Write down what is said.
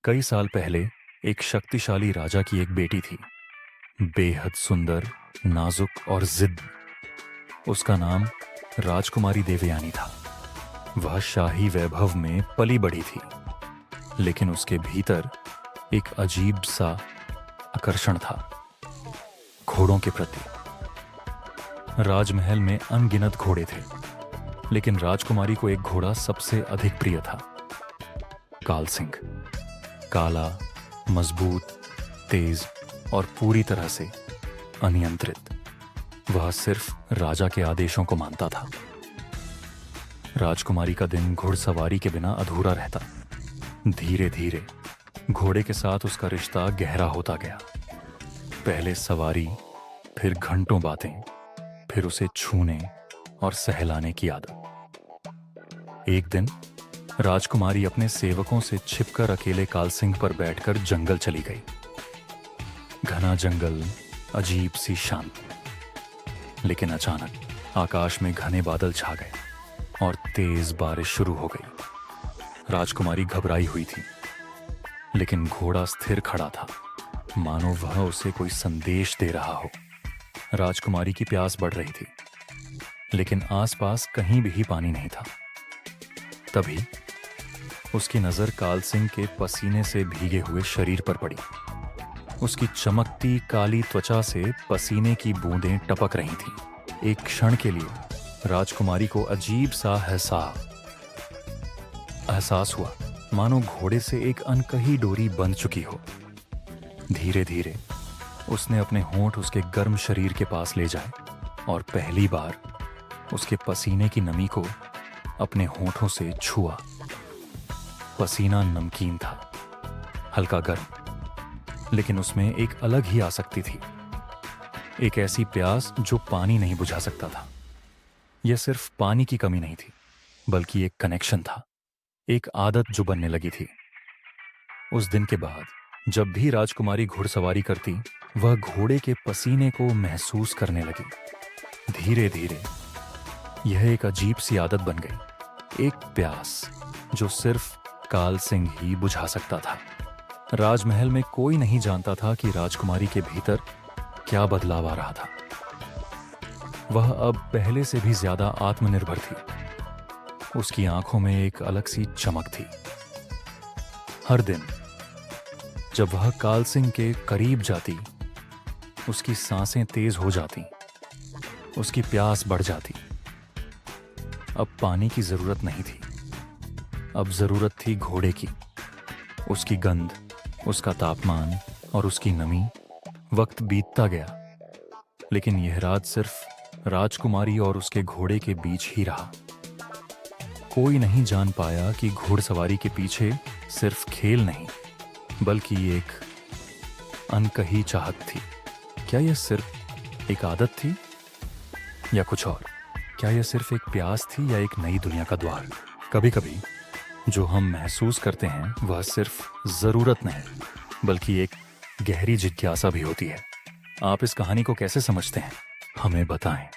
कई साल पहले एक शक्तिशाली राजा की एक बेटी थी। बेहद सुंदर, नाजुक और जिद्दी। उसका नाम राजकुमारी देवयानी था। वह शाही वैभव में पली बढ़ी थी, लेकिन उसके भीतर एक अजीब सा आकर्षण था, घोड़ों के प्रति। राजमहल में अनगिनत घोड़े थे, लेकिन राजकुमारी को एक घोड़ा सबसे अधिक प्रिय था, काल सिंह। काला, मजबूत, तेज और पूरी तरह से अनियंत्रित। वह सिर्फ राजा के आदेशों को मानता था। राजकुमारी का दिन घुड़सवारी के बिना अधूरा रहता। धीरे धीरे घोड़े के साथ उसका रिश्ता गहरा होता गया। पहले सवारी, फिर घंटों बातें, फिर उसे छूने और सहलाने की आदत। एक दिन राजकुमारी अपने सेवकों से छिपकर अकेले काल सिंह पर बैठकर जंगल चली गई। घना जंगल, अजीब सी शांति। लेकिन अचानक आकाश में घने बादल छा गए और तेज बारिश शुरू हो गई। राजकुमारी घबराई हुई थी, लेकिन घोड़ा स्थिर खड़ा था, मानो वह उसे कोई संदेश दे रहा हो। राजकुमारी की प्यास बढ़ रही थी, लेकिन आसपास कहीं भी पानी नहीं था। तभी उसकी नजर काल सिंह के पसीने से भीगे हुए शरीर पर पड़ी। उसकी चमकती काली त्वचा से पसीने की बूंदें टपक रही थीं। एक क्षण के लिए राजकुमारी को अजीब सा एहसास हुआ, मानो घोड़े से एक अनकही डोरी बंध चुकी हो। धीरे धीरे उसने अपने होंठ उसके गर्म शरीर के पास ले जाए और पहली बार उसके पसीने की नमी को अपने होंठों से छुआ। पसीना नमकीन था, हल्का गर्म, लेकिन उसमें एक अलग ही आसक्ति थी। एक ऐसी प्यास जो पानी नहीं बुझा सकता था। यह सिर्फ पानी की कमी नहीं थी, बल्कि एक कनेक्शन था, एक आदत जो बनने लगी थी। उस दिन के बाद जब भी राजकुमारी घुड़सवारी करती, वह घोड़े के पसीने को महसूस करने लगी। धीरे धीरे यह एक अजीब सी आदत बन गई, एक प्यास जो सिर्फ काल सिंह ही बुझा सकता था। राजमहल में कोई नहीं जानता था कि राजकुमारी के भीतर क्या बदलाव आ रहा था। वह अब पहले से भी ज्यादा आत्मनिर्भर थी। उसकी आंखों में एक अलग सी चमक थी। हर दिन जब वह काल सिंह के करीब जाती, उसकी सांसें तेज हो जाती, उसकी प्यास बढ़ जाती। अब पानी की जरूरत नहीं थी, अब जरूरत थी घोड़े की। उसकी गंध, उसका तापमान और उसकी नमी। वक्त बीतता गया, लेकिन यह रात सिर्फ राजकुमारी और उसके घोड़े के बीच ही रहा। कोई नहीं जान पाया कि घुड़सवारी के पीछे सिर्फ खेल नहीं, बल्कि एक अनकही चाहत थी। क्या यह सिर्फ एक आदत थी या कुछ और? क्या यह सिर्फ एक प्यास थी या एक नई दुनिया का द्वार? कभी कभी जो हम महसूस करते हैं वह सिर्फ जरूरत नहीं, बल्कि एक गहरी जिज्ञासा भी होती है। आप इस कहानी को कैसे समझते हैं? हमें बताएं।